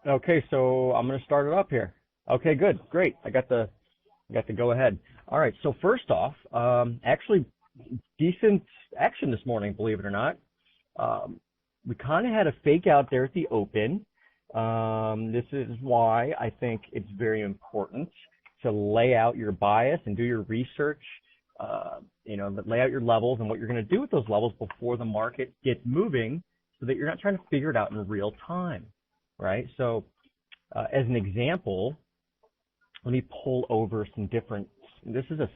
Okay, so I'm going to start it up here. Okay, good, great. I got the go ahead. All right. So first off, actually decent action this morning, believe it or not. Um, we kind of had a fake out there at the open. This is why I think it's very important to lay out your bias and do your research. Lay out your levels and what you're going to do with those levels before the market gets moving, so that you're not trying to figure it out in real time, right? So, as an example, let me pull over some different. This is a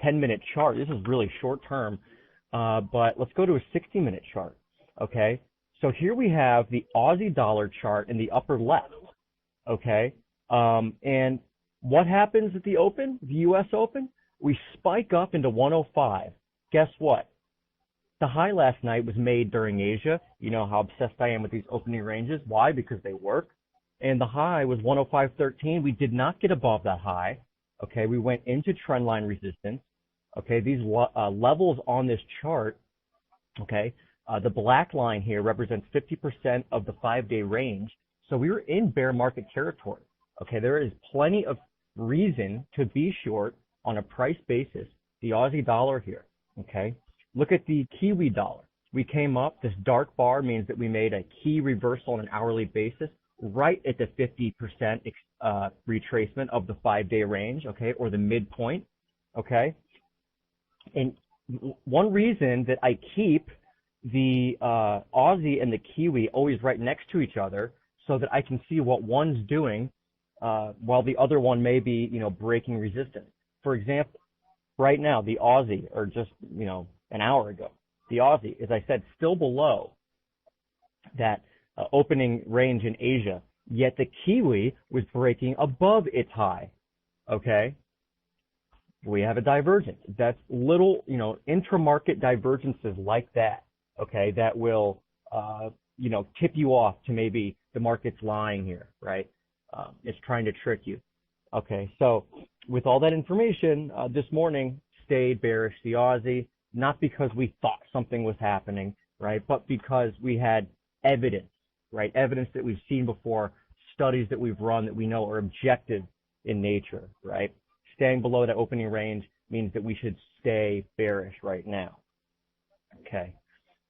10-minute chart. This is really short term, but let's go to a 60-minute chart. Okay, so here we have the Aussie dollar chart in the upper left. Okay, and what happens at the open, the U.S. Open? We spike up into 105. Guess what? The high last night was made during Asia. You know how obsessed I am with these opening ranges. Why? Because they work. And the high was 105.13. We did not get above that high. Okay, we went into trend line resistance. Okay, these levels on this chart, okay, the black line here represents 50% of the 5-day range. So we were in bear market territory. Okay, there is plenty of reason to be short on a price basis the Aussie dollar here. Okay, look at the Kiwi dollar. We came up. This dark bar means that we made a key reversal on an hourly basis, right at the 50% retracement of the 5-day range, okay, or the midpoint, okay? And one reason that I keep the Aussie and the Kiwi always right next to each other, so that I can see what one's doing while the other one may be, breaking resistance. For example, right now, the Aussie, or just, an hour ago, the Aussie, as I said, still below that opening range in Asia, yet the Kiwi was breaking above its high. Okay, we have a divergence. That's little, intra-market divergences like that. Okay, that will, tip you off to maybe the market's lying here, right? It's trying to trick you. Okay, so with all that information, this morning stayed bearish the Aussie, not because we thought something was happening, right, but because we had evidence, right? Evidence that we've seen before, studies that we've run that we know are objective in nature, right? Staying below that opening range means that we should stay bearish right now. Okay.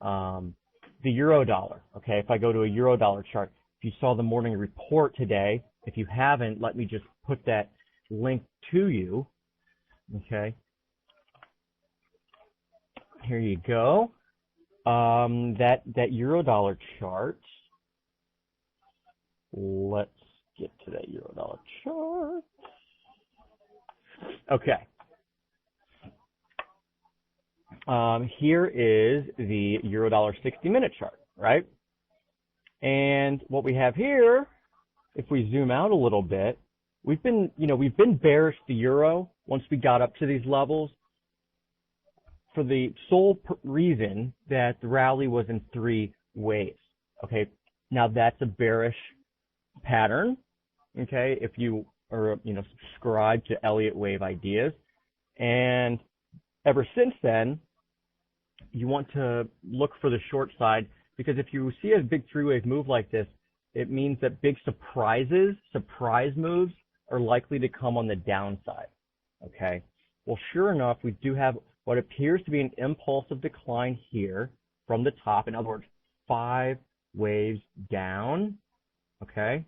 The euro dollar. Okay. If I go to a euro dollar chart, if you saw the morning report today, if you haven't, let me just put that link to you. Okay. Here you go. That euro dollar chart. Let's get to that euro dollar chart. Okay. Here is the euro dollar 60-minute chart, right? And what we have here, if we zoom out a little bit, we've been bearish the euro once we got up to these levels for the sole reason that the rally was in 3 waves. Okay. Now that's a bearish pattern. Okay. If you are, subscribe to Elliott wave ideas, and ever since then, you want to look for the short side, because if you see a big 3-wave move like this, it means that big surprise moves are likely to come on the downside. Okay. Well, sure enough, we do have what appears to be an impulsive decline here from the top. In other words, 5 waves down. Okay.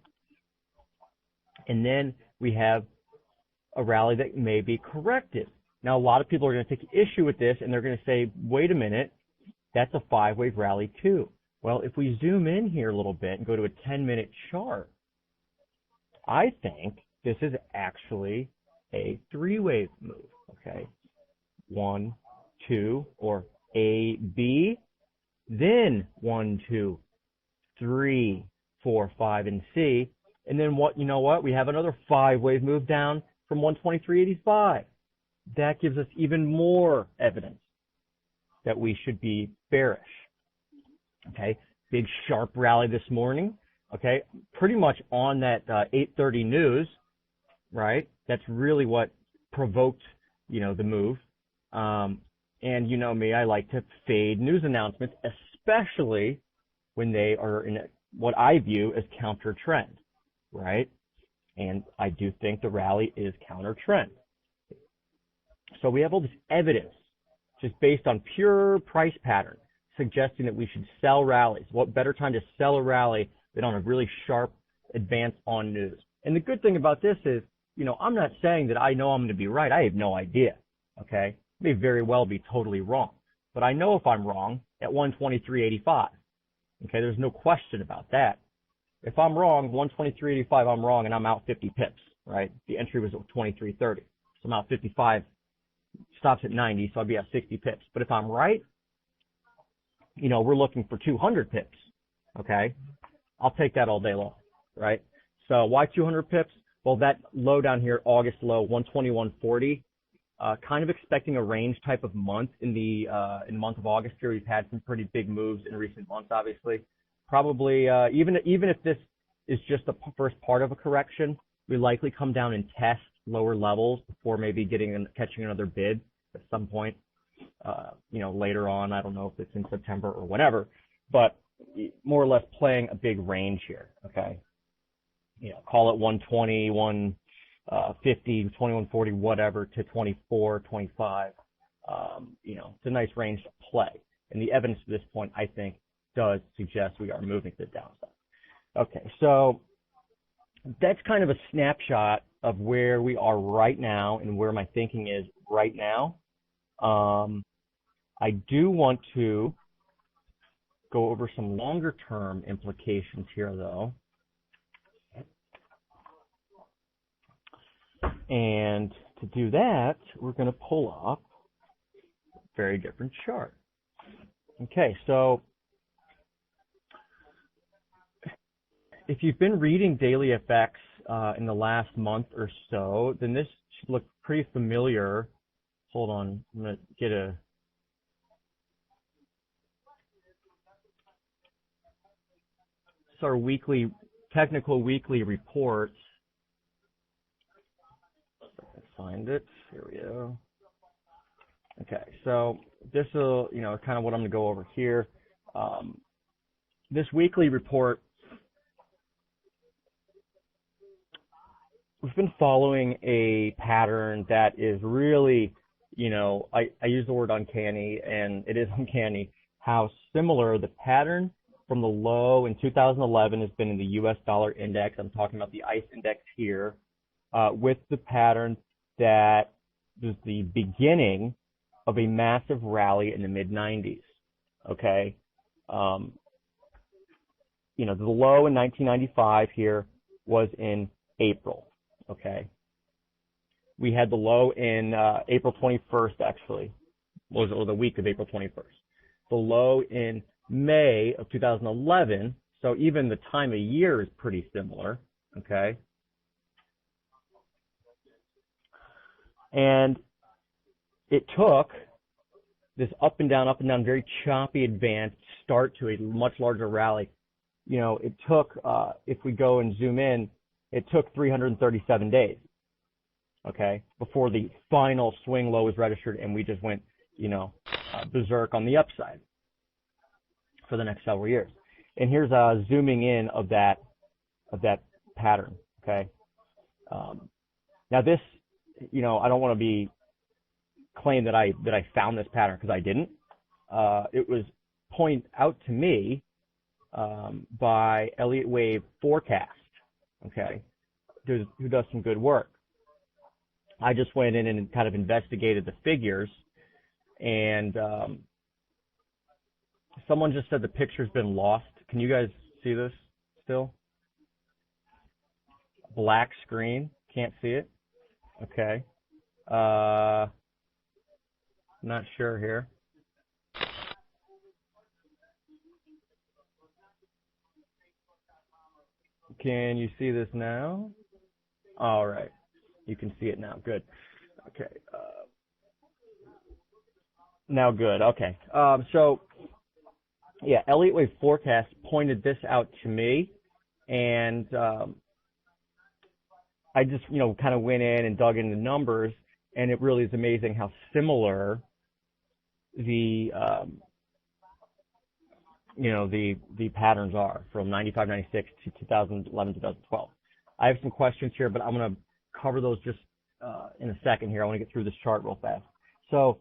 And then we have a rally that may be corrected. Now, a lot of people are going to take issue with this, and they're going to say, wait a minute, that's a 5-wave rally too. Well, if we zoom in here a little bit and go to a 10-minute chart, I think this is actually a 3-wave move. Okay. 1, 2, or A, B, then 1, 2, 3, 4, 5, and C. And then what? We have another 5-wave move down from 123.85. That gives us even more evidence that we should be bearish. Okay, big sharp rally this morning. Okay, pretty much on that 8:30 news, right? That's really what provoked, the move. And you know me, I like to fade news announcements, especially when they are in what I view as counter trend. right? And I do think the rally is counter trend. So we have all this evidence just based on pure price pattern suggesting that we should sell rallies. What better time to sell a rally than on a really sharp advance on news? And the good thing about this is, I'm not saying that I know I'm going to be right. I have no idea. Okay. I may very well be totally wrong, but I know if I'm wrong at 123.85. Okay. There's no question about that. If I'm wrong, 123.85, I'm wrong and I'm out 50 pips, right? The entry was at 23.30. So I'm out 55, stops at 90. So I'll be at 60 pips. But if I'm right, we're looking for 200 pips. Okay. I'll take that all day long, right? So why 200 pips? Well, that low down here, August low, 121.40, kind of expecting a range type of month in the month of August here. We've had some pretty big moves in recent months, obviously. Probably, even if this is just the first part of a correction, we likely come down and test lower levels before maybe catching another bid at some point, later on. I don't know if it's in September or whatever, but more or less playing a big range here. Okay. Call it 120, 150, 2140, whatever, to 24, 25. It's a nice range to play. And the evidence to this point, I think, does suggest we are moving to the downside. Okay, so that's kind of a snapshot of where we are right now and where my thinking is right now. I do want to go over some longer term implications here, though. And to do that, we're going to pull up a very different chart. Okay, so if you've been reading Daily FX in the last month or so, then this should look pretty familiar. Hold on, I'm going to get our technical weekly reports. Find it. Here we go. Okay, so this will, kind of what I'm going to go over here. This weekly report, we've been following a pattern that is really, I use the word uncanny, and it is uncanny how similar the pattern from the low in 2011 has been in the U.S. dollar index. I'm talking about the ICE index here, with the pattern that was the beginning of a massive rally in the mid-90s. Okay. The low in 1995 here was in April. Okay. We had the low in April 21st, actually, or the week of April 21st. The low in May of 2011. So even the time of year is pretty similar. Okay. And it took this up and down, very choppy advance start to a much larger rally. It took, if we go and zoom in, it took 337 days, okay, before the final swing low was registered, and we just went, berserk on the upside for the next several years. And here's zooming in of that pattern, okay. Now this, I don't want to claim that I found this pattern, because I didn't. It was pointed out to me by Elliott Wave Forecast, okay, who does some good work. I just went in and kind of investigated the figures, and someone just said the picture's been lost. Can you guys see this still? Black screen, can't see it. Okay. Not sure here. Can you see this now? All right. You can see it now. Good. Okay. Now good. Okay. So, yeah, Elliott Wave Forecast pointed this out to me, and I just, kind of went in and dug into numbers, and it really is amazing how similar the patterns are from 95, 96 to 2011, 2012. I have some questions here, but I'm going to cover those just in a second here. I want to get through this chart real fast. So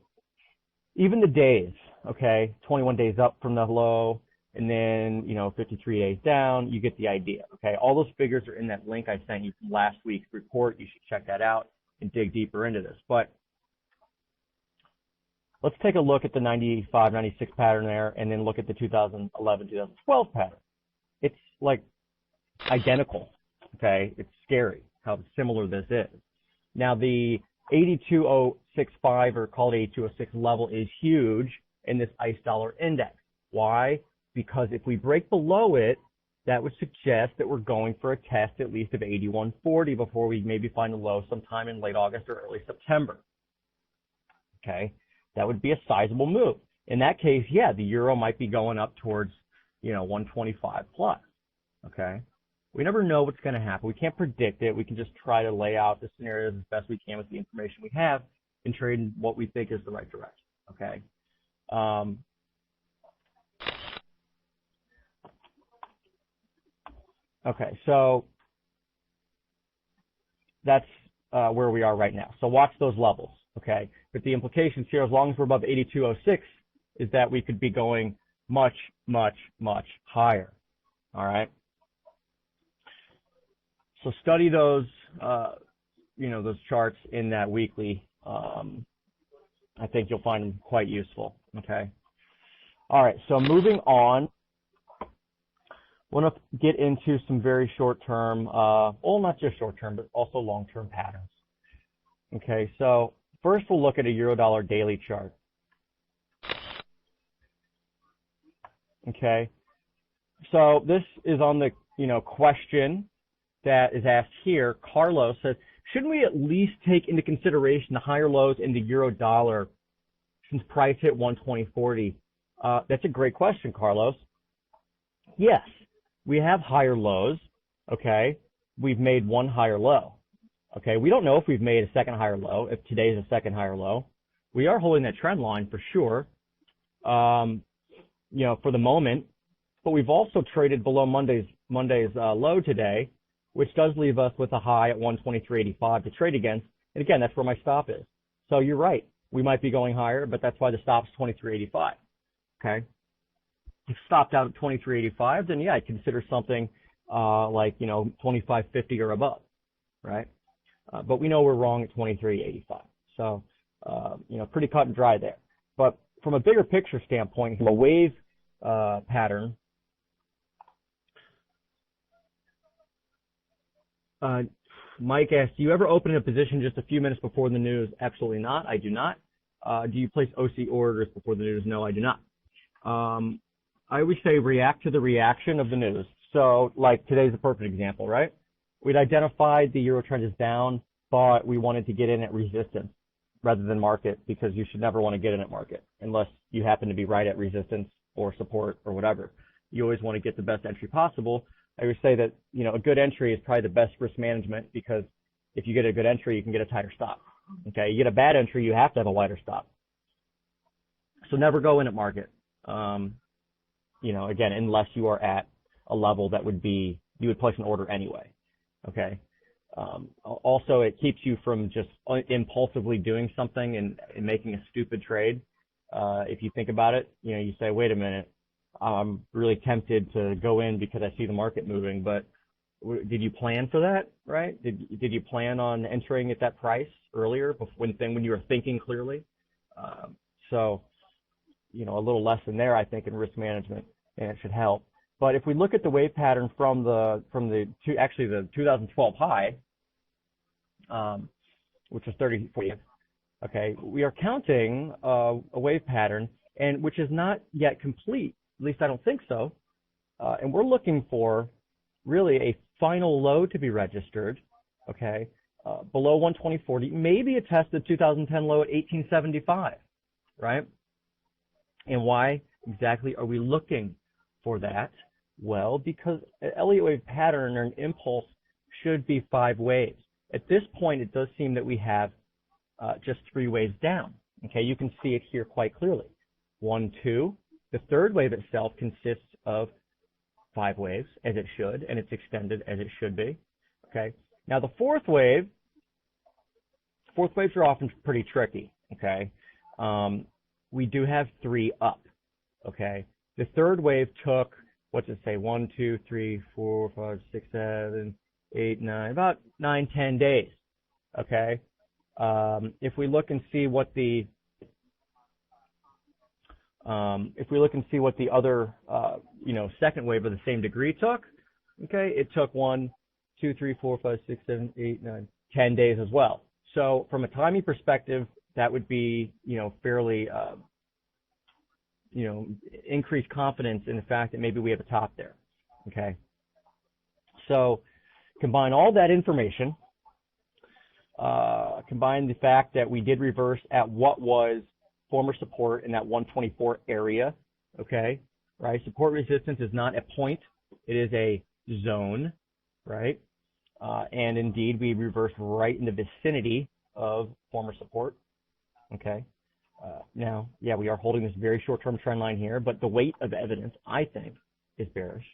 even the days, okay, 21 days up from the low, and then, 53 days down, you get the idea, okay? All those figures are in that link I sent you from last week's report. You should check that out and dig deeper into this. But let's take a look at the 95, 96 pattern there, and then look at the 2011, 2012 pattern. It's like identical, okay? It's scary how similar this is. Now, the 82065, or call it 8206 level, is huge in this ICE dollar index. Why? Because if we break below it, that would suggest that we're going for a test at least of 8140 before we maybe find a low sometime in late August or early September. Okay? That would be a sizable move. In that case, yeah, the euro might be going up towards, 125 plus. Okay? We never know what's going to happen. We can't predict it. We can just try to lay out the scenarios as best we can with the information we have and trade in what we think is the right direction. Okay? Okay, so that's where we are right now. So watch those levels, okay? But the implications here, as long as we're above 8206, is that we could be going much, much, much higher, all right? So study those, those charts in that weekly. I think you'll find them quite useful, okay? All right, so moving on. I want to get into some very short-term, not just short-term, but also long-term patterns. Okay, so first we'll look at a euro-dollar daily chart. Okay, so this is on the, question that is asked here. Carlos says, shouldn't we at least take into consideration the higher lows in the euro-dollar since price hit 120.40? That's a great question, Carlos. Yes. We have higher lows, okay? We've made one higher low, okay? We don't know if we've made a second higher low, if today is a second higher low. We are holding that trend line for sure, for the moment, but we've also traded below Monday's low today, which does leave us with a high at 123.85 to trade against. And again, that's where my stop is. So you're right. We might be going higher, but that's why the stop's 23.85, okay? If stopped out at 23.85, then yeah, I'd consider something like 25.50 or above, right? But we know we're wrong at 23.85, so pretty cut and dry there. But from a bigger picture standpoint, from a wave pattern, Mike asked, do you ever open a position just a few minutes before the news? Absolutely not. I do not. Do you place OC orders before the news? No, I do not. I always say react to the reaction of the news. So, like today's a perfect example, right? We'd identified the euro trend is down, but we wanted to get in at resistance rather than market, because you should never want to get in at market unless you happen to be right at resistance or support or whatever. You always want to get the best entry possible. I would say that, a good entry is probably the best risk management, because if you get a good entry, you can get a tighter stop. Okay, you get a bad entry, you have to have a wider stop. So never go in at market. Again, unless you are at a level that you would place an order anyway, okay? Also, it keeps you from just impulsively doing something and making a stupid trade. If you think about it, you say, wait a minute, I'm really tempted to go in because I see the market moving, but did you plan for that, right? Did you plan on entering at that price earlier when you were thinking clearly? A little lesson there, I think, in risk management, and it should help. But if we look at the wave pattern from the 2012 high, which was 30.40, okay, we are counting a wave pattern, and which is not yet complete. At least I don't think so. And we're looking for really a final low to be registered, okay, below 120.40, maybe a test of 2010 low at 18.75, right? And why exactly are we looking for that? Well, because an Elliott wave pattern or an impulse should be 5 waves. At this point, it does seem that we have just 3 waves down. Okay, you can see it here quite clearly. 1, 2. The third wave itself consists of 5 waves, as it should, and it's extended as it should be. Okay. Now the fourth waves are often pretty tricky. Okay. We do have 3 up. Okay. The third wave took, what's it say, 1, 2, 3, 4, 5, 6, 7, 8, 9, about 9, 10 days. Okay. If we look and see what the other, second wave of the same degree took, okay, it took 1, 2, 3, 4, 5, 6, 7, 8, 9, 10 days as well. So from a timing perspective, that would be, fairly, increased confidence in the fact that maybe we have a top there. Okay. So combine all that information, combine the fact that we did reverse at what was former support in that 124 area. Okay. Right. Support resistance is not a point. It is a zone. Right. And indeed, we reversed right in the vicinity of former support. Okay. Now, yeah, we are holding this very short-term trend line here, but the weight of evidence, I think, is bearish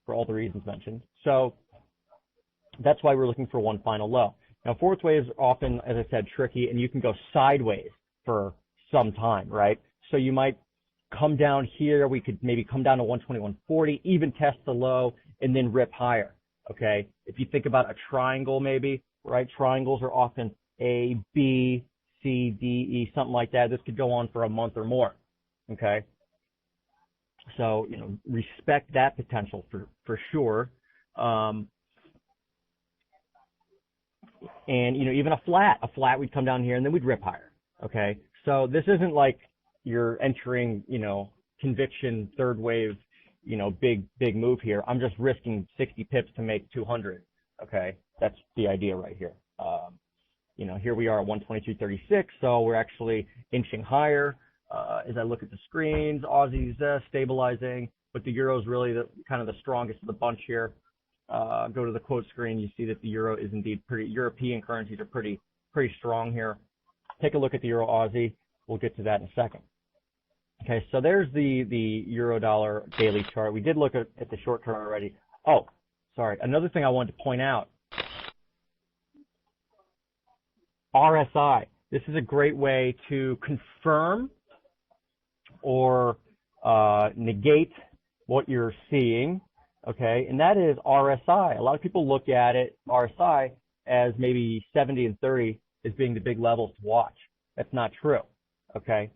for all the reasons mentioned. So that's why we're looking for one final low. Now, fourth waves are often, as I said, tricky, and you can go sideways for some time, right? So you might come down here. We could maybe come down to 121.40, even test the low, and then rip higher. Okay. If you think about a triangle, maybe, right? Triangles are often A, B, C, D, E, something like that. This could go on for a month or more. Okay. So, respect that potential for sure. And, even a flat would come down here and then we'd rip higher. Okay. So this isn't like you're entering, conviction third wave, big move here. I'm just risking 60 pips to make 200. Okay. That's the idea right here. Here we are at 122.36, so we're actually inching higher. As I look at the screens, Aussie's stabilizing, but the Euro's really kind of the strongest of the bunch here. Go to the quote screen, you see that the Euro is indeed European currencies are pretty strong here. Take a look at the Euro Aussie. We'll get to that in a second. Okay, so there's the Euro Dollar daily chart. We did look at the short term already. Oh, sorry. Another thing I wanted to point out. RSI. This is a great way to confirm or negate what you're seeing, okay? And that is RSI. A lot of people look at it, RSI, as maybe 70 and 30 as being the big levels to watch. That's not true, okay?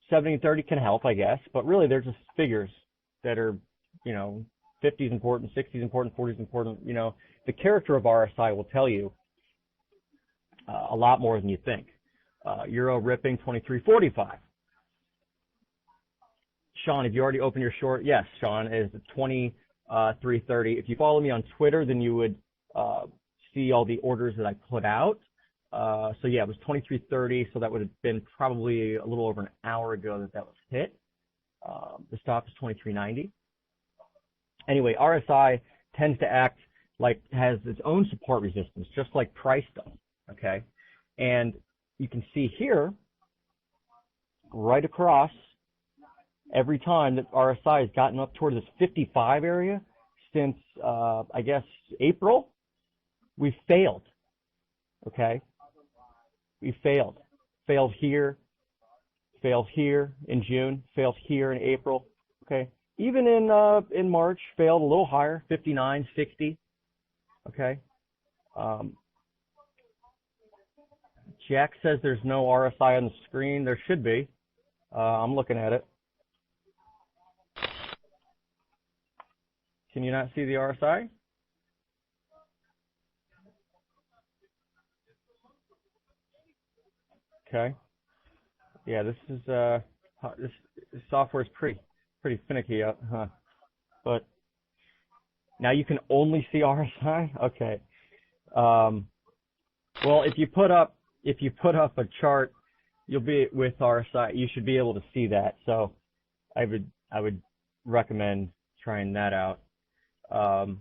70 and 30 can help, I guess, but really they're just figures that are, 50 is important, 60 is important, 40 is important. The character of RSI will tell you a lot more than you think. Euro ripping 23.45. Sean, have you already opened your short? Yes, Sean, is 23.30. If you follow me on Twitter, then you would see all the orders that I put out. So yeah, it was 23.30, so that would have been probably a little over an hour ago that was hit. The stop is 23.90. Anyway, RSI tends to act like has its own support resistance, just like price does. Okay, and you can see here, right across, every time that RSI has gotten up toward this 55 area since, I guess, April, we've failed. Okay, we failed. Failed here in June, failed here in April. Okay, even in March, failed a little higher, 59, 60. Okay. Jack says there's no RSI on the screen. There should be. I'm looking at it. Can you not see the RSI? Okay. Yeah, this software is pretty finicky, huh? But now you can only see RSI. Okay. Well, if you put up a chart, you'll be with RSI. You should be able to see that. So I would recommend trying that out. All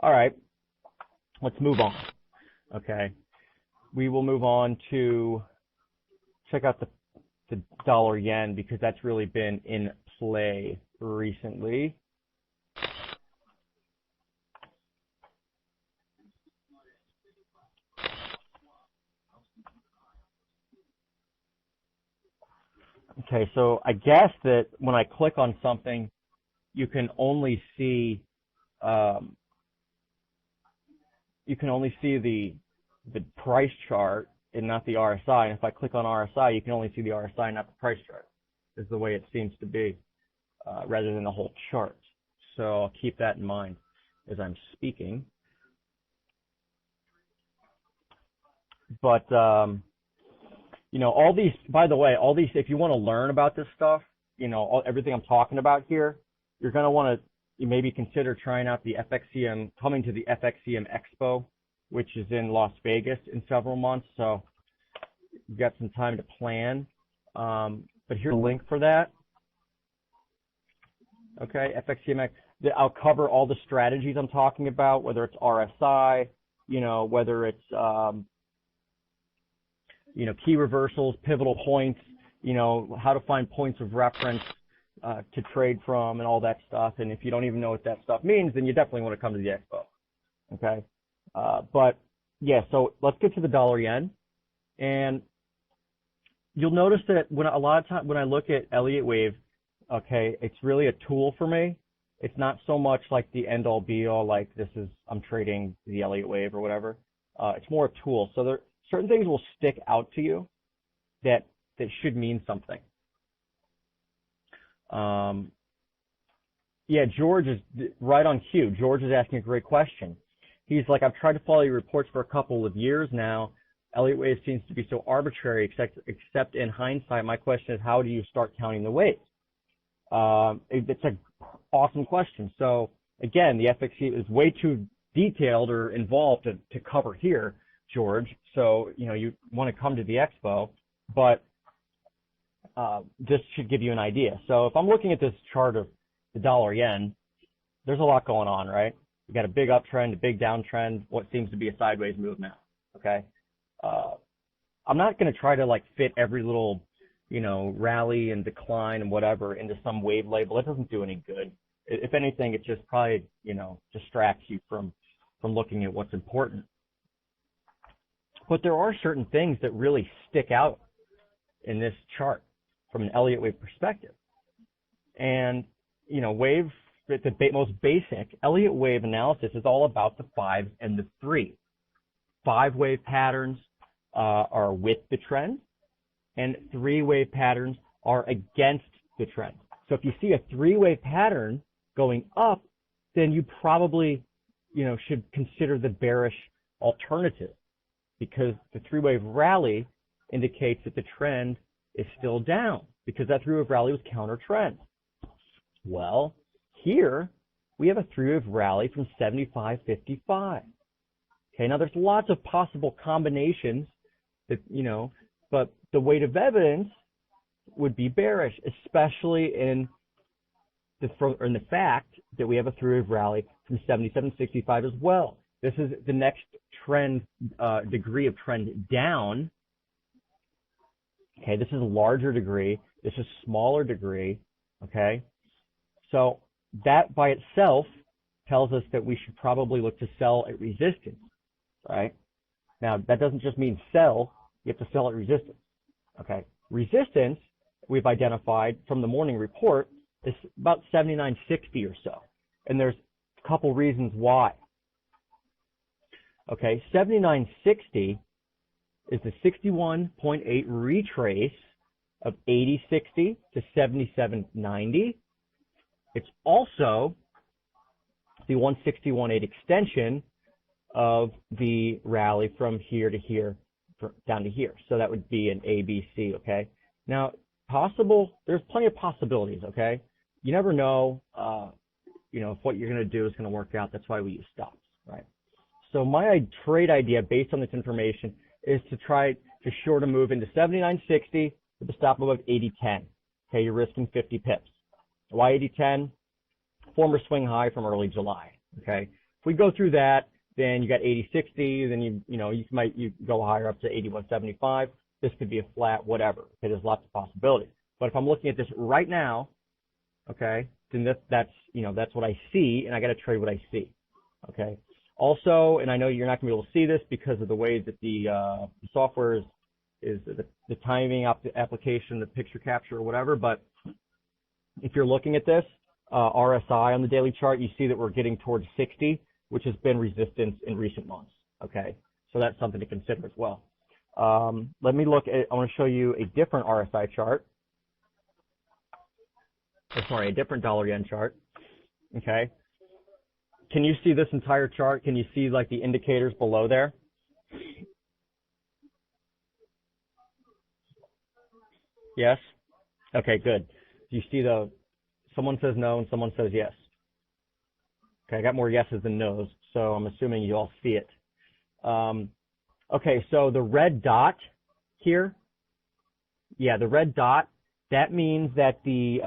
right, let's move on. Okay, we will move on to check out the dollar yen because that's really been in play recently. Okay, so I guess that when I click on something, you can only see um, the price chart and not the RSI. And if I click on RSI, you can only see the RSI, not the price chart. Is the way it seems to be, rather than the whole chart. So I'll keep that in mind as I'm speaking. But all these, by the way, all these, if you want to learn about this stuff, everything I'm talking about here, you're going to want to maybe consider trying out the FXCM, coming to the FXCM Expo, which is in Las Vegas in several months. So you've got some time to plan. But here's a link for that. Okay, FXCM. I'll cover all the strategies I'm talking about, whether it's RSI, whether it's key reversals, pivotal points, how to find points of reference to trade from and all that stuff. And if you don't even know what that stuff means, then you definitely want to come to the expo. Okay. But yeah, so let's get to the dollar yen. And you'll notice that when a lot of times when I look at Elliott wave, okay, it's really a tool for me. It's not so much like the end all be all, like I'm trading the Elliott wave or whatever. It's more a tool. So there certain things will stick out to you that should mean something. Yeah, George is right on cue. George is asking a great question. He's like, I've tried to follow your reports for a couple of years now. Elliott wave seems to be so arbitrary, except in hindsight. My question is, how do you start counting the waves? It's an awesome question. So again, the FXC is way too detailed or involved to cover here, George. So, you want to come to the expo, but this should give you an idea. So if I'm looking at this chart of the dollar yen, there's a lot going on, right? You got a big uptrend, a big downtrend, what seems to be a sideways move now. Okay. I'm not going to try to fit every little, rally and decline and whatever into some wave label. It doesn't do any good. If anything, it just probably, distracts you from looking at what's important. But there are certain things that really stick out in this chart from an Elliott wave perspective. And, wave, the most basic Elliott wave analysis is all about the 5 and the 3. 5-wave patterns are with the trend, and 3-wave patterns are against the trend. So if you see a 3-wave pattern going up, then you probably, should consider the bearish alternative, because the 3-wave rally indicates that the trend is still down, because that 3-wave rally was counter trend. Well, here we have a 3-wave rally from 75.55. Okay, now there's lots of possible combinations that, but the weight of evidence would be bearish, especially in the fact that we have a 3-wave rally from 77.65 as well. This is the next trend, degree of trend down. Okay, this is a larger degree. This is a smaller degree. Okay, so that by itself tells us that we should probably look to sell at resistance, right? Now, that doesn't just mean sell. You have to sell at resistance. Okay, resistance we've identified from the morning report is about 79.60 or so, and there's a couple reasons why. Okay, 79.60 is the 61.8 retrace of 80.60 to 77.90. It's also the 161.8 extension of the rally from here to here, down to here. So that would be an ABC, okay? Now, there's plenty of possibilities, okay? You never know, if what you're going to do is going to work out. That's why we use stops, right? So my trade idea based on this information is to try to short a move into 79.60 with a stop above 80.10. Okay, you're risking 50 pips. Why 80.10? Former swing high from early July. Okay, if we go through that, then you got 80.60. Then you go higher up to 81.75. This could be a flat, whatever. Okay, there's lots of possibilities. But if I'm looking at this right now, okay, then that's what I see, and I got to trade what I see. Okay. Also, and I know you're not going to be able to see this because of the way that the software is is the timing application, the picture capture or whatever. But if you're looking at this RSI on the daily chart, you see that we're getting towards 60, which has been resistance in recent months. Okay, so that's something to consider as well. Let me look at, I want to show you a different RSI chart. Sorry, a different dollar yen chart. Okay. Can you see this entire chart? Can you see like the indicators below there? Yes? Okay, good. Do you see someone says no and someone says yes. Okay, I got more yeses than nos, so I'm assuming you all see it. Okay, so the red dot here, yeah, the red dot, that means that the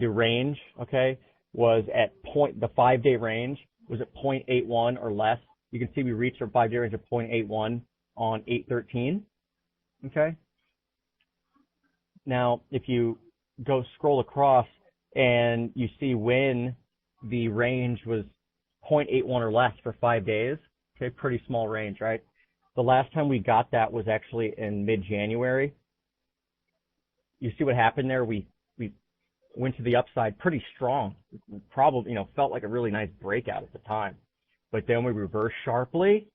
range, okay, was at the 5-day range was at 0.81 or less. You can see we reached our 5-day range of 0.81 on 8/13, okay? Now, if you go scroll across and you see when the range was 0.81 or less for 5 days, okay, pretty small range, right? The last time we got that was actually in mid-January. You see what happened there? We went to the upside pretty strong. Probably, felt like a really nice breakout at the time. But then we reversed sharply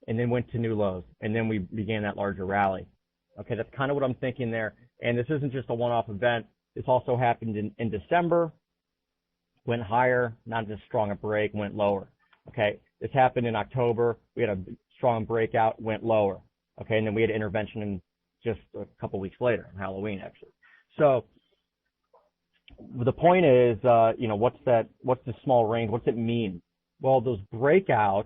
and then went to new lows. And then we began that larger rally. Okay, that's kind of what I'm thinking there. And this isn't just a one-off event. This also happened in December. Went higher, not as strong a break, went lower. Okay, this happened in October. We had a strong breakout, went lower. Okay, and then we had intervention in just a couple weeks later, on Halloween actually. So the point is, what's the small range? What's it mean? Well, those breakouts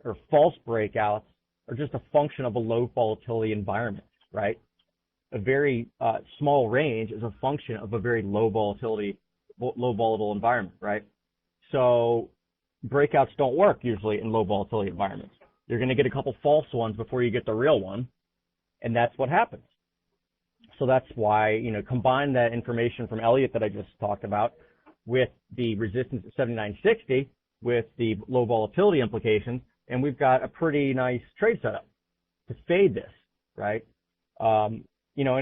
or false breakouts are just a function of a low volatility environment, right? A very small range is a function of a very low volatile environment, right? So breakouts don't work usually in low volatility environments. You're going to get a couple false ones before you get the real one, and that's what happens. So that's why, combine that information from Elliott that I just talked about with the resistance at 79.60 with the low volatility implications, and we've got a pretty nice trade setup to fade this, right? And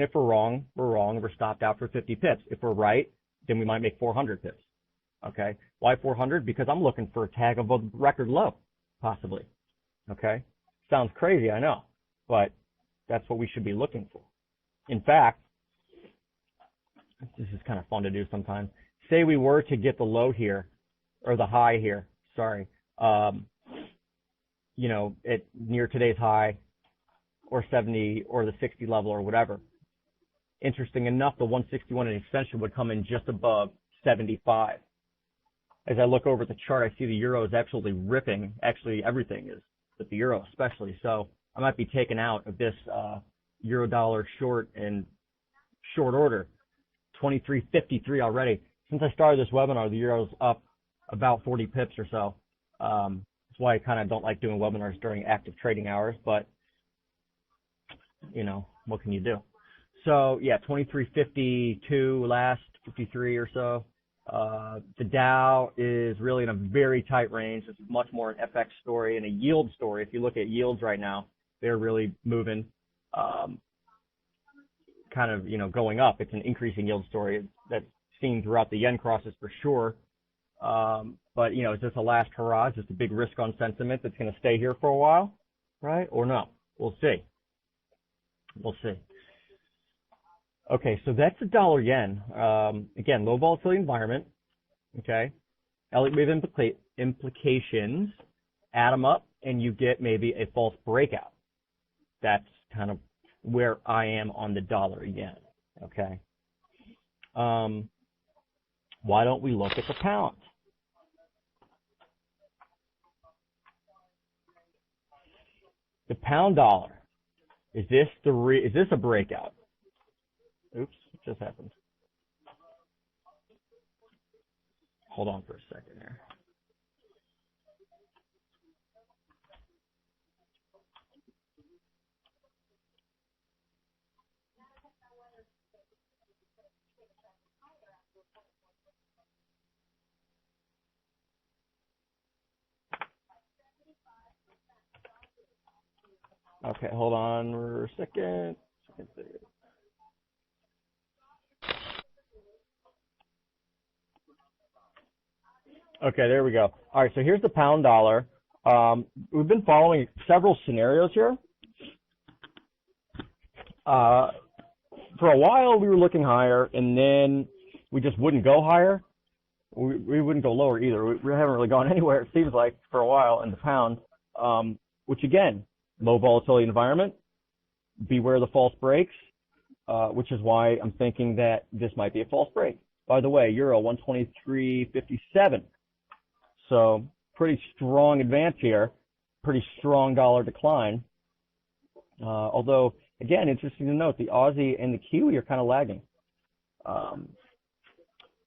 if we're wrong, we're stopped out for 50 pips. If we're right, then we might make 400 pips. Okay. Why 400? Because I'm looking for a tag of a record low, possibly. Okay. Sounds crazy, I know, but that's what we should be looking for. In fact, this is kind of fun to do sometimes. Say we were to get the low here, or the high here, sorry, at near today's high, or 70, or the 60 level, or whatever. Interesting enough, the 161 in extension would come in just above 75. As I look over at the chart, I see the euro is absolutely ripping. Actually, everything is, but the euro especially. So I might be taken out of this euro dollar short in short order. 23.53 already. Since I started this webinar, the euro's up about 40 pips or so. That's why I kind of don't like doing webinars during active trading hours, but what can you do? So yeah, 23.52 last 53 or so. The Dow is really in a very tight range. This is much more an FX story and a yield story. If you look at yields right now, they're really moving, kind of, going up. It's an increasing yield story that's seen throughout the yen crosses for sure. But, is this a last hurrah? Is this a big risk on sentiment that's going to stay here for a while, right? Or no? We'll see. We'll see. Okay, so that's the dollar yen. Again, low volatility environment. Okay. Elliott wave implications. Add them up, and you get maybe a false breakout. That's kind of where I am on the dollar yen. Okay. Why don't we look at the pound? The pound dollar. Is this a breakout? Oops, it just happened. Hold on for a second here. Okay, hold on for a second. Okay, there we go. All right, so here's the pound dollar. We've been following several scenarios here. For a while, we were looking higher, and then we just wouldn't go higher. We wouldn't go lower either. We haven't really gone anywhere, it seems like, for a while in the pound, which, again, low volatility environment. Beware the false breaks, which is why I'm thinking that this might be a false break. By the way, Euro 123.57. So pretty strong advance here, pretty strong dollar decline. Although, again, interesting to note, the Aussie and the Kiwi are kind of lagging.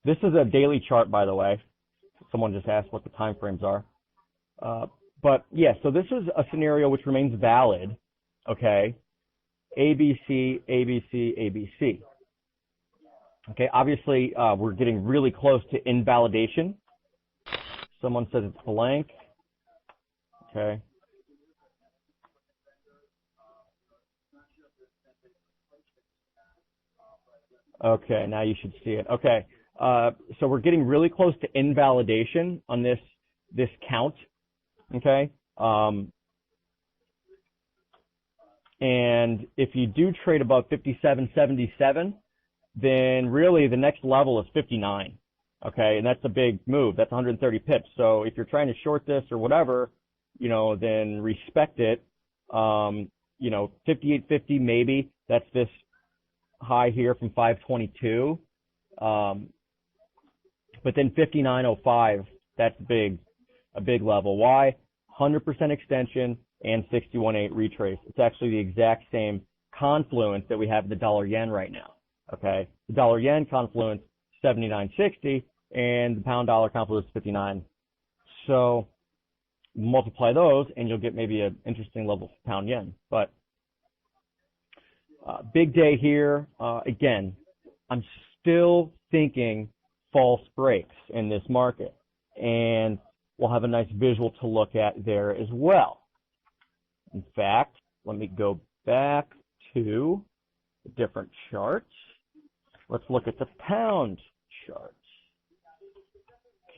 This is a daily chart, by the way. Someone just asked what the time frames are. But, yeah, so this is a scenario which remains valid, okay? ABC, ABC, ABC. Okay, obviously, we're getting really close to invalidation. Someone says it's blank. Okay. Okay, now you should see it. Okay, so we're getting really close to invalidation on this count. Okay. And if you do trade above 57.77, then really the next level is 59. Okay, and that's a big move. That's 130 pips. So if you're trying to short this or whatever, then respect it. 58.50 maybe. That's this high here from 522. But then 59.05, that's a big level. Why? 100% extension and 61.8 retrace. It's actually the exact same confluence that we have in the dollar yen right now. Okay, the dollar yen confluence 79.60 and the pound dollar confluence 59. So multiply those and you'll get maybe an interesting level for pound yen. But big day here. Again, I'm still thinking false breaks in this market, and we'll have a nice visual to look at there as well. In fact, let me go back to the different charts. Let's look at the pound charts.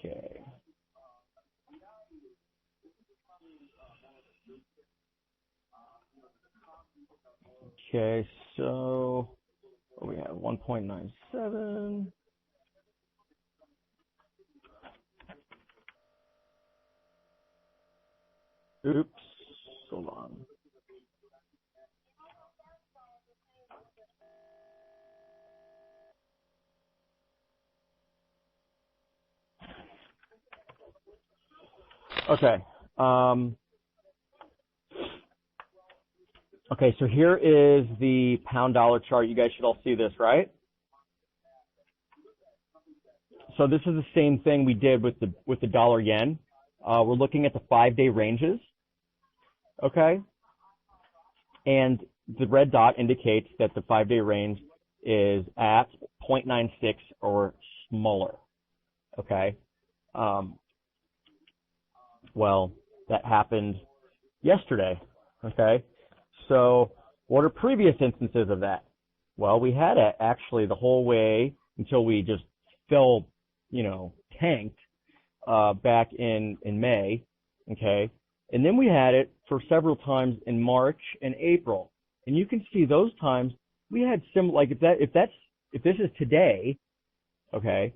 Okay. Okay, so we have 1.97. Oops, hold on. Okay. Okay, so here is the pound dollar chart. You guys should all see this, right? So this is the same thing we did with the dollar yen. We're looking at the 5-day ranges. Okay. And the red dot indicates that the 5-day range is at 0.96 or smaller. Okay. Well, that happened yesterday. Okay. So what are previous instances of that? Well, we had it actually the whole way until we just fell, tanked back in May. Okay. And then we had it for several times in March and April. And you can see those times we had like if this is today, okay,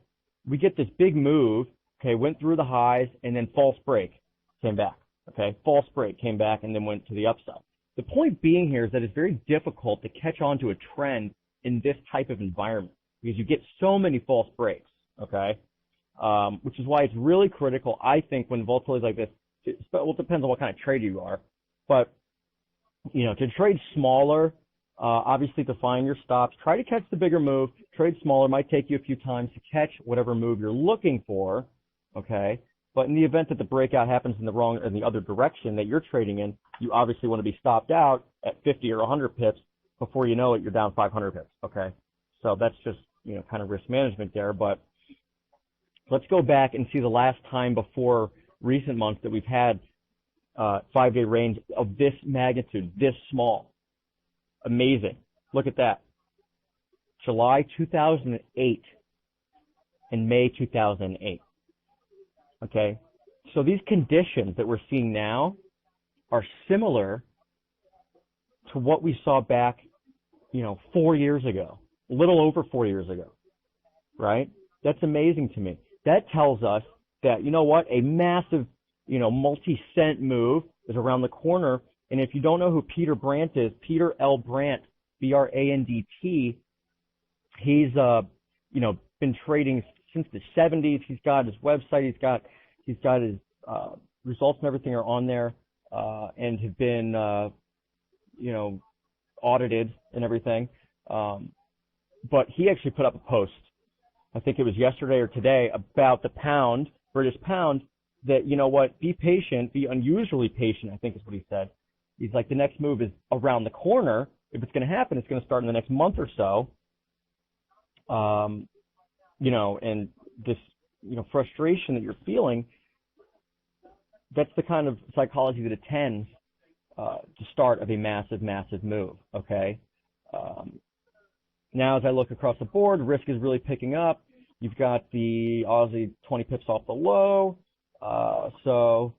we get this big move, okay, went through the highs and then false break, came back. Okay, false break, came back and then went to the upside. The point being here is that it's very difficult to catch on to a trend in this type of environment because you get so many false breaks, okay? Which is why it's really critical, I think, when volatility is like this. Well, it depends on what kind of trader you are. But, to trade smaller, obviously to find your stops, try to catch the bigger move. Trade smaller might take you a few times to catch whatever move you're looking for, okay? But in the event that the breakout happens in the other direction that you're trading in, you obviously want to be stopped out at 50 or 100 pips. Before you know it, you're down 500 pips, okay? So that's just, kind of risk management there. But let's go back and see the last time before recent months that we've had 5-day range of this magnitude, this small. Amazing. Look at that. July 2008 and May 2008. Okay? So these conditions that we're seeing now are similar to what we saw back, 4 years ago, a little over 4 years ago, right? That's amazing to me. That tells us that, a massive, multi-cent move is around the corner. And if you don't know who Peter Brandt is, Peter L. Brandt, Brandt, he's, been trading since the 70s. He's got his website. He's got his results and everything are on there, and have been, audited and everything. But he actually put up a post, I think it was yesterday or today, about the pound, British pound, that, be patient, be unusually patient, I think is what he said. He's like, the next move is around the corner. If it's going to happen, it's going to start in the next month or so. And this, frustration that you're feeling, that's the kind of psychology that attends the start of a massive, massive move, okay? Now, as I look across the board, risk is really picking up. You've got the Aussie 20 pips off the low. So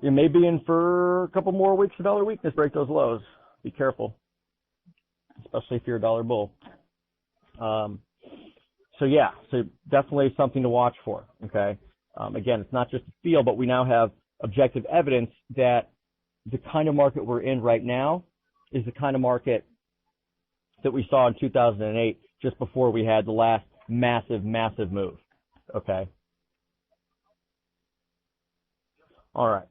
you may be in for a couple more weeks of dollar weakness. Break those lows. Be careful, especially if you're a dollar bull. So definitely something to watch for, okay? Again, it's not just a feel, but we now have objective evidence that the kind of market we're in right now is the kind of market that we saw in 2008, just before we had the last massive, massive move, okay? All right.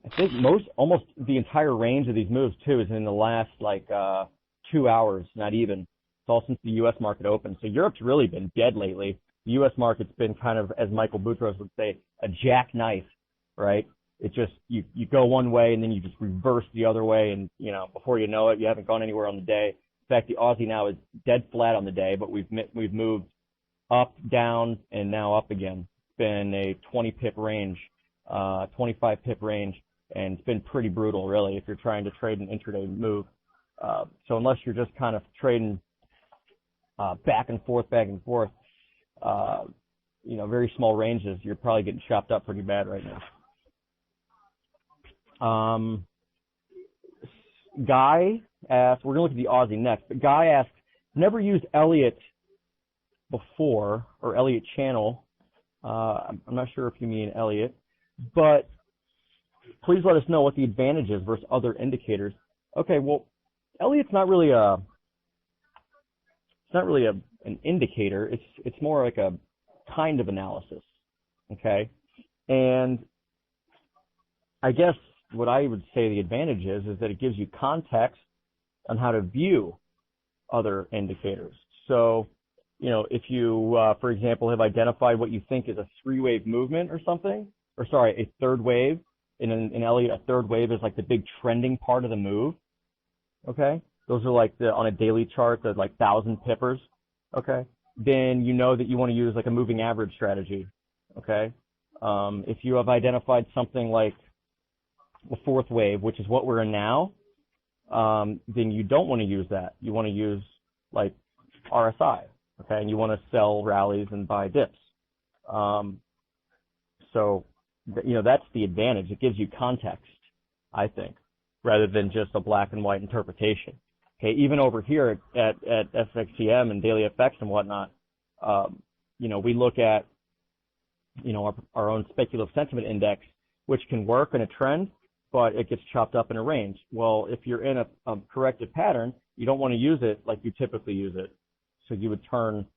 I think almost the entire range of these moves, too, is in the last, 2 hours, not even. It's all since the U.S. market opened. So Europe's really been dead lately. The U.S. market's been kind of, as Michael Boutros would say, a jackknife, right? It just, you go one way and then you just reverse the other way, and, before you know it, you haven't gone anywhere on the day. In fact, the Aussie now is dead flat on the day, but we've moved up, down, and now up again. It's been a 20 pip range, 25 pip range, and it's been pretty brutal, really, if you're trying to trade an intraday move. So unless you're just kind of trading back and forth, very small ranges, you're probably getting chopped up pretty bad right now. Guy asked, we're going to look at the Aussie next, but Guy asked, never used Elliott before, or Elliott channel. I'm not sure if you mean Elliott, but please let us know what the advantage is versus other indicators. Okay, well, Elliott's not really an indicator. It's more like a kind of analysis, okay? And I guess what I would say the advantage is that it gives you context on how to view other indicators. So, if you, for example, have identified what you think is a three-wave movement or something, a third wave, in Elliott, a third wave is like the big trending part of the move, okay? Those are like on a daily chart, they're like 1,000 pippers, okay? Then you know that you want to use like a moving average strategy, okay? If you have identified something like the fourth wave, which is what we're in now, then you don't want to use that. You want to use like RSI, okay? And you want to sell rallies and buy dips. So, that's the advantage. It gives you context, I think, rather than just a black and white interpretation. Okay, even over here at FXTM and Daily FX and whatnot, we look at, our own speculative sentiment index, which can work in a trend, but it gets chopped up in a range. Well, if you're in a corrected pattern, you don't want to use it like you typically use it. So you would turn,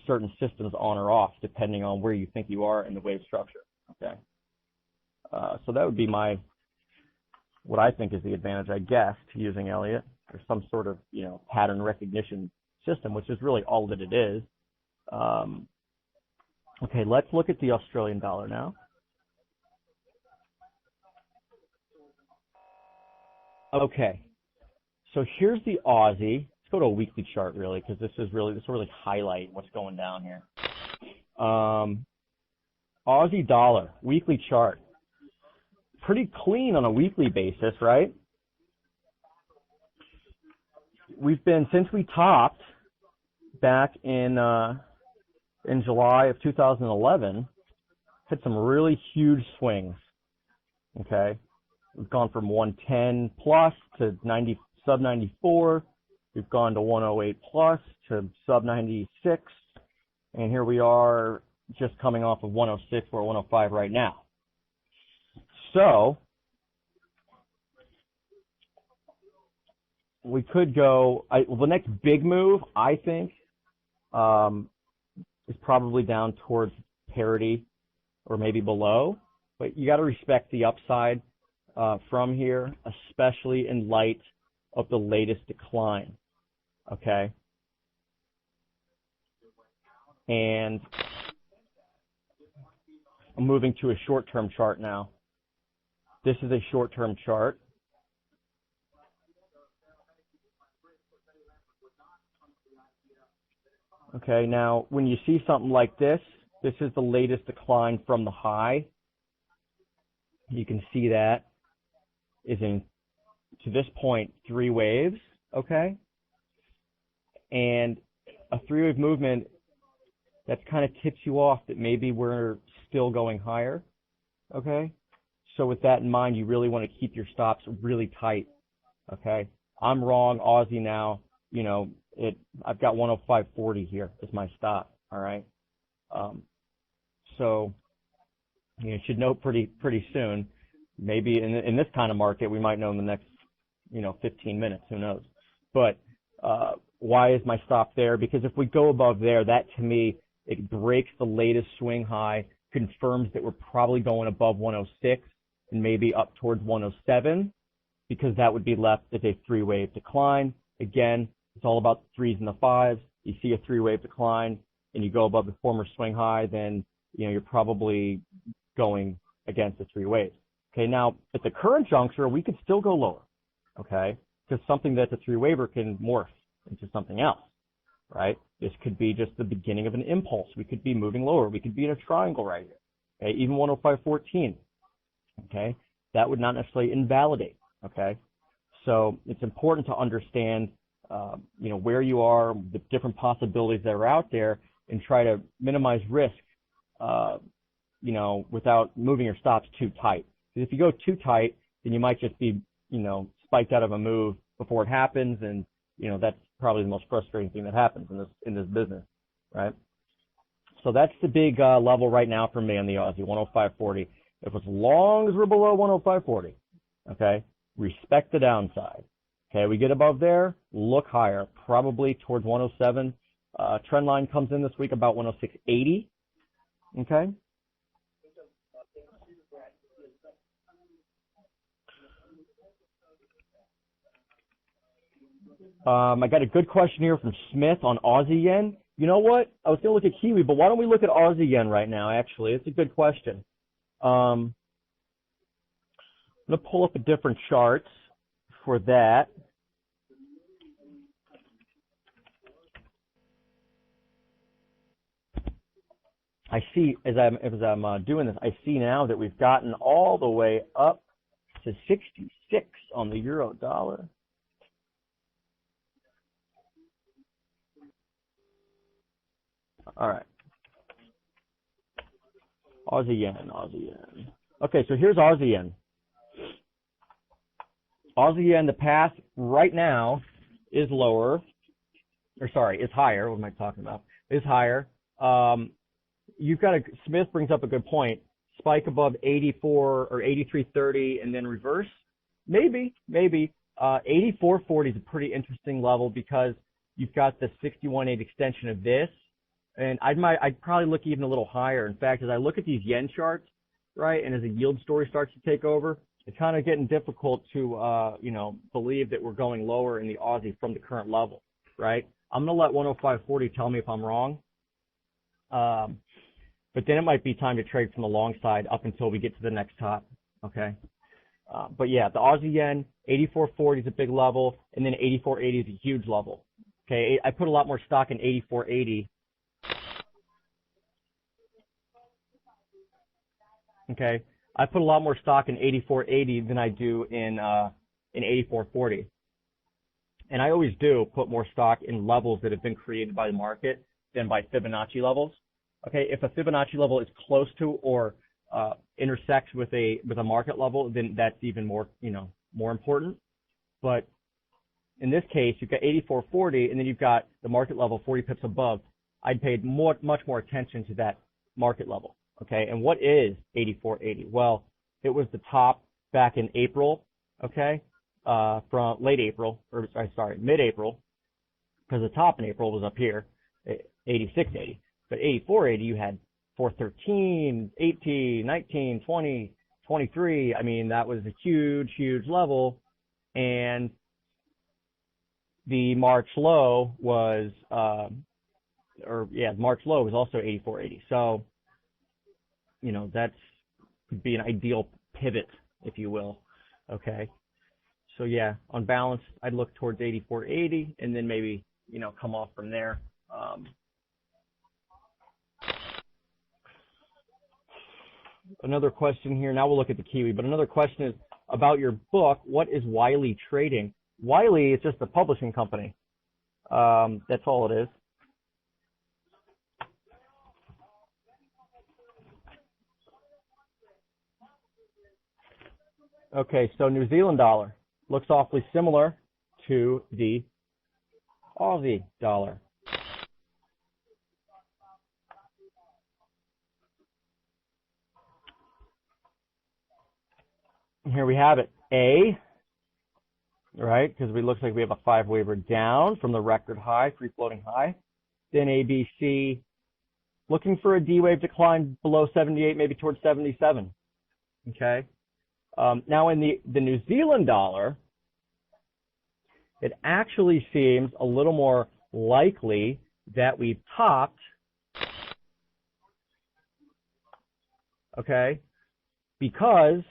certain systems on or off depending on where you think you are in the wave structure. Okay. So that would be what I think is the advantage, I guess, to using Elliott, or some sort of, pattern recognition system, which is really all that it is. Okay, let's look at the Australian dollar now. Okay, so here's the Aussie. Let's go to a weekly chart, really, because this will really highlight what's going down here. Aussie Dollar, weekly chart. Pretty clean on a weekly basis, right? We've been, since we topped back in July of 2011, had some really huge swings, okay? We've gone from 110 plus to 90, sub 94. We've gone to 108 plus to sub 96. And here we are just coming off of 106 or 105 right now. So we could go, the next big move, I think, is probably down towards parity or maybe below. But you got to respect the upside from here, especially in light of the latest decline. Okay? And I'm moving to a short-term chart now. This is a short-term chart. Okay, now when you see something like this, this is the latest decline from the high. You can see that is in, to this point, 3 waves, okay? And a 3-wave movement, that kind of tips you off that maybe we're still going higher, okay? So with that in mind, you really want to keep your stops really tight, okay? I'm wrong, Aussie now, you know, I've got 105.40 here as my stop, all right? So you should know pretty soon. Maybe in this kind of market, we might know in the next, 15 minutes, who knows? But why is my stop there? Because if we go above there, that to me, it breaks the latest swing high, confirms that we're probably going above 106 and maybe up towards 107, because that would be left as a 3-wave decline. Again, it's all about the 3s and the 5s. You see a 3-wave decline and you go above the former swing high, then you're probably going against the 3 waves. Okay, now at the current juncture, we could still go lower, okay, because something that's a 3-waver can morph into something else, right? This could be just the beginning of an impulse. We could be moving lower. We could be in a triangle right here, okay, even 105.14, okay? That would not necessarily invalidate, okay? So it's important to understand, where you are, the different possibilities that are out there, and try to minimize risk, without moving your stops too tight. Because if you go too tight, then you might just be, spiked out of a move before it happens, and that's probably the most frustrating thing that happens in this business, right? So that's the big level right now for me on the Aussie, 105.40. If as long as we're below 105.40, okay, respect the downside. Okay, we get above there, look higher, probably towards 107. Trend line comes in this week about 106.80. Okay. I got a good question here from Smith on Aussie Yen. You know what? I was going to look at Kiwi, but why don't we look at Aussie Yen right now, actually? It's a good question. I'm going to pull up a different chart for that. I see, as I'm doing this, I see now that we've gotten all the way up to 66 on the euro dollar. All right. Aussie Yen. Okay, so here's Aussie Yen. Aussie Yen, the path right now is is higher. What am I talking about? Is higher. Smith brings up a good point. Spike above 84 or 83.30 and then reverse? Maybe. 84.40 is a pretty interesting level because you've got the 61.8 extension of this. And I'd probably look even a little higher. In fact, as I look at these yen charts, right, and as the yield story starts to take over, it's kind of getting difficult to, believe that we're going lower in the Aussie from the current level, right? I'm going to let 105.40 tell me if I'm wrong. But then it might be time to trade from the long side up until we get to the next top, okay? But yeah, the Aussie Yen, 84.40 is a big level, and then 84.80 is a huge level, okay? I put a lot more stock in 84.80. Okay, I put a lot more stock in 84.80 than I do in 84.40. And I always do put more stock in levels that have been created by the market than by Fibonacci levels. Okay, if a Fibonacci level is close to or intersects with a market level, then that's even more more important. But in this case, you've got 84.40, and then you've got the market level 40 pips above. I'd paid much more attention to that market level. Okay, and what is 84.80? Well, it was the top back in April. Okay, from late April, or sorry, mid-April, because the top in April was up here, 86.80. But 84.80, you had 413, 18, 19, 20, 23. I mean, that was a huge level. And the March low was, March low was also 84.80. So, that's could be an ideal pivot, if you will. Okay. So yeah, on balance, I'd look towards 84.80 and then maybe, come off from there. Another question here. Now we'll look at the Kiwi, but another question is about your book. What is Wiley Trading? Wiley is just a publishing company. That's all it is. Okay, so New Zealand dollar looks awfully similar to the Aussie dollar. And here we have it. A, right, because it looks like we have a 5-waver down from the record high, free floating high. Then A, B, C, looking for a D-wave decline below 78, maybe towards 77. Okay. Now in the New Zealand dollar, it actually seems a little more likely that we've topped, okay, because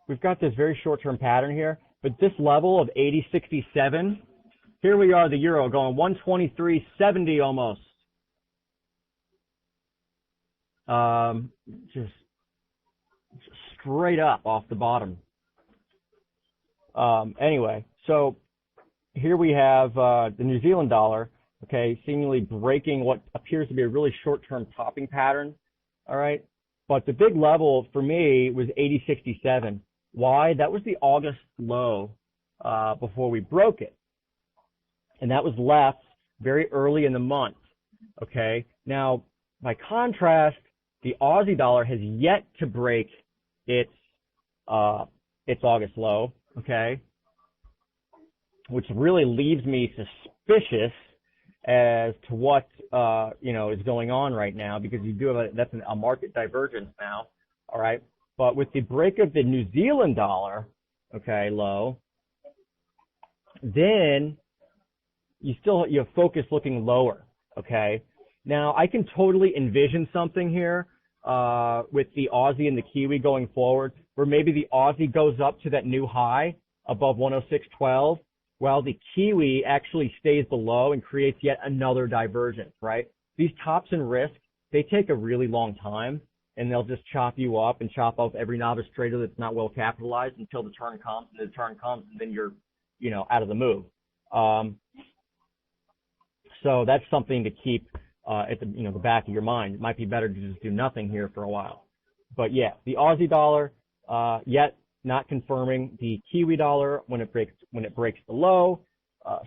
we've got this very short-term pattern here, but this level of 80.67, here we are, the euro going 123.70 almost. Just straight up off the bottom. Anyway, so here we have the New Zealand dollar, okay, seemingly breaking what appears to be a really short-term topping pattern, all right? But the big level for me was 80.67. Why? That was the August low before we broke it. And that was left very early in the month, okay? Now, by contrast, the Aussie dollar has yet to break its August low, okay, which really leaves me suspicious as to what is going on right now, because you do have that's a market divergence now, all right. But with the break of the New Zealand dollar, okay, low, then you have focus looking lower, okay. Now, I can totally envision something here with the Aussie and the Kiwi going forward, where maybe the Aussie goes up to that new high above 106.12, while the Kiwi actually stays below and creates yet another divergence, right? These tops and risks, they take a really long time, and they'll just chop you up and chop off every novice trader that's not well capitalized until the turn comes, and the turn comes, and then you're, out of the move. So that's something to keep at the back of your mind. It might be better to just do nothing here for a while. But yeah, the Aussie dollar yet not confirming the Kiwi dollar when it breaks the low.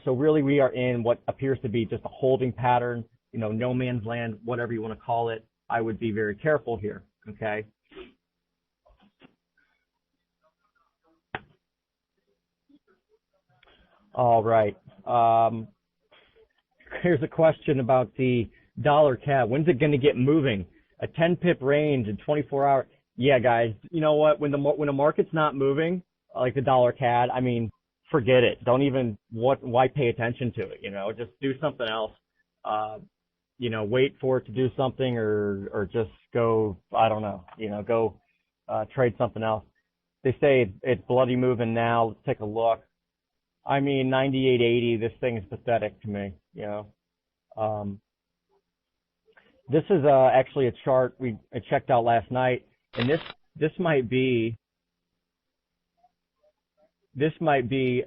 So really we are in what appears to be just a holding pattern, no man's land, whatever you want to call it. I would be very careful here. Okay. All right. Here's a question about the dollar CAD. When's it going to get moving? A 10 pip range in 24 hours. Yeah, guys, you know what? When the market's not moving, like the dollar CAD, I mean, forget it. Don't even, why pay attention to it? Just do something else. Wait for it to do something or just go, I don't know, go trade something else. They say it's bloody moving now. Let's take a look. I mean, 98.80, this thing is pathetic to me, Um, this is actually a chart I checked out last night, and this might be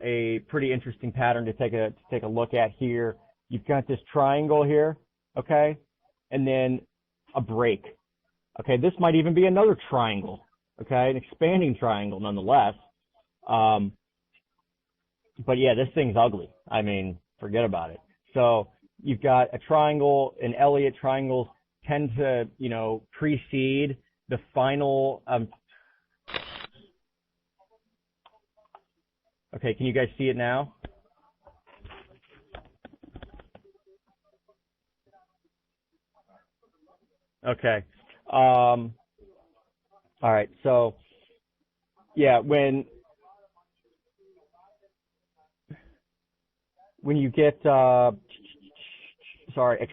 a pretty interesting pattern to take a look at here. You've got this triangle here, okay, and then a break. Okay, this might even be another triangle, okay, an expanding triangle nonetheless. But yeah, this thing's ugly. I mean, forget about it. So you've got a triangle, and Elliott triangles tend to, precede the final. Okay, can you guys see it now? Okay. All right. So yeah, when you get a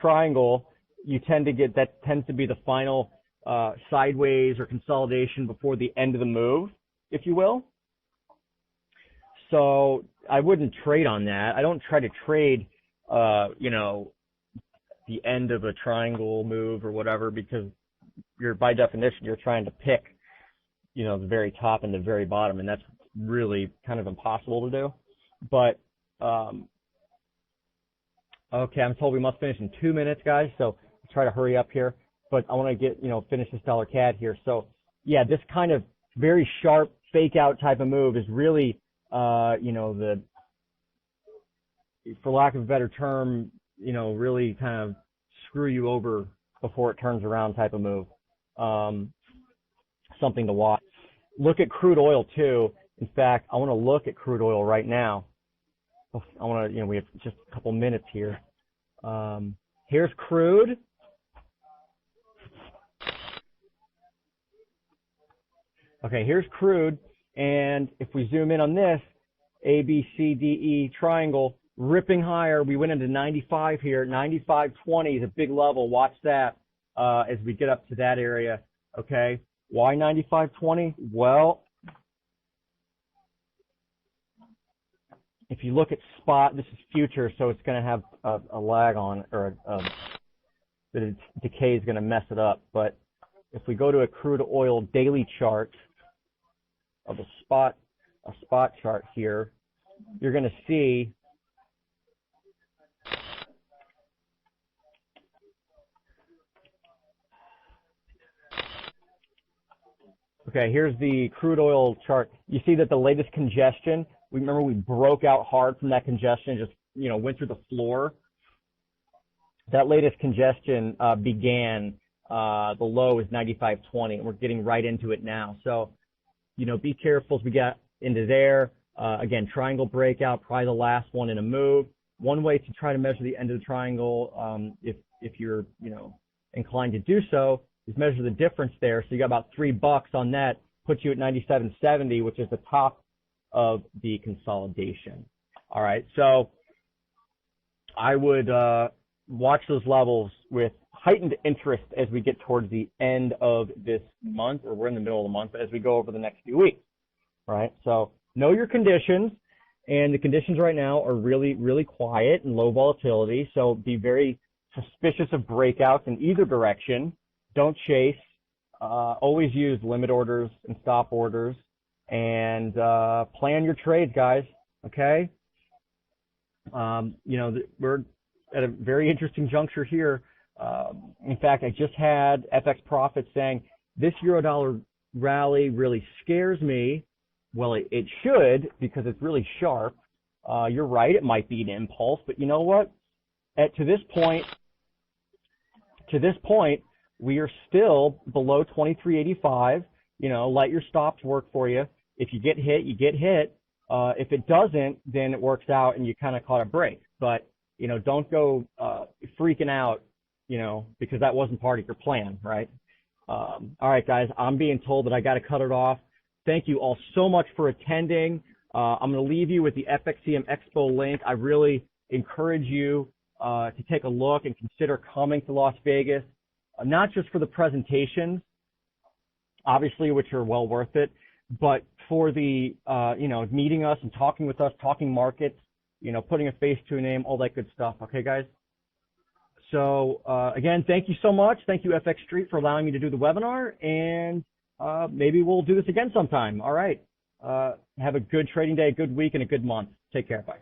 triangle, you tend to get that tends to be the final sideways or consolidation before the end of the move, if you will. So I wouldn't trade on that. I don't try to trade, the end of a triangle move or whatever, because by definition you're trying to pick, the very top and the very bottom, and that's really kind of impossible to do. But okay, I'm told we must finish in 2 minutes, guys. So try to hurry up here. But I want to get finish this dollar CAD here. So yeah, this kind of very sharp fake out type of move is really the, for lack of a better term, really kind of screw you over before it turns around type of move. Something to watch. Look at crude oil too. In fact, I want to look at crude oil right now. I want to, we have just a couple minutes here. Here's crude. Okay, here's crude. And if we zoom in on this, A, B, C, D, E triangle, ripping higher. We went into 95 here. 95.20 is a big level. Watch that as we get up to that area. Okay, why 95.20? Well, if you look at spot, this is future, so it's going to have a lag on, or the decay is going to mess it up. But if we go to a crude oil daily chart of a spot chart here, you're going to see okay, here's the crude oil chart. You see that the latest congestion, we broke out hard from that congestion, just, went through the floor. That latest congestion began, the low is 95.20, and we're getting right into it now. So, be careful as we get into there. Again, triangle breakout, probably the last one in a move. One way to try to measure the end of the triangle, if you're, inclined to do so, is measure the difference there. So you got about $3 on that, puts you at 97.70, which is the top of the consolidation. All right, so I would watch those levels with heightened interest as we get towards the end of this month, or we're in the middle of the month, but as we go over the next few weeks. All right, so know your conditions, and the conditions right now are really, really quiet and low volatility, so be very suspicious of breakouts in either direction. Don't chase. Always use limit orders and stop orders, and plan your trades, guys. Okay. We're at a very interesting juncture here. In fact, I just had FX Profits saying this euro-dollar rally really scares me. Well, it should, because it's really sharp. You're right. It might be an impulse, but you know what? To this point, we are still below 23.85. Let your stops work for you. If you get hit, you get hit. If it doesn't, then it works out and you kind of caught a break. But, don't go freaking out, because that wasn't part of your plan, right? All right, guys, I'm being told that I got to cut it off. Thank you all so much for attending. I'm going to leave you with the FXCM Expo link. I really encourage you to take a look and consider coming to Las Vegas. Not just for the presentations, obviously, which are well worth it, but for the, meeting us and talking with us, talking markets, putting a face to a name, all that good stuff. Okay, guys? So again, thank you so much. Thank you, FX Street, for allowing me to do the webinar, and maybe we'll do this again sometime. All right. Have a good trading day, a good week, and a good month. Take care. Bye.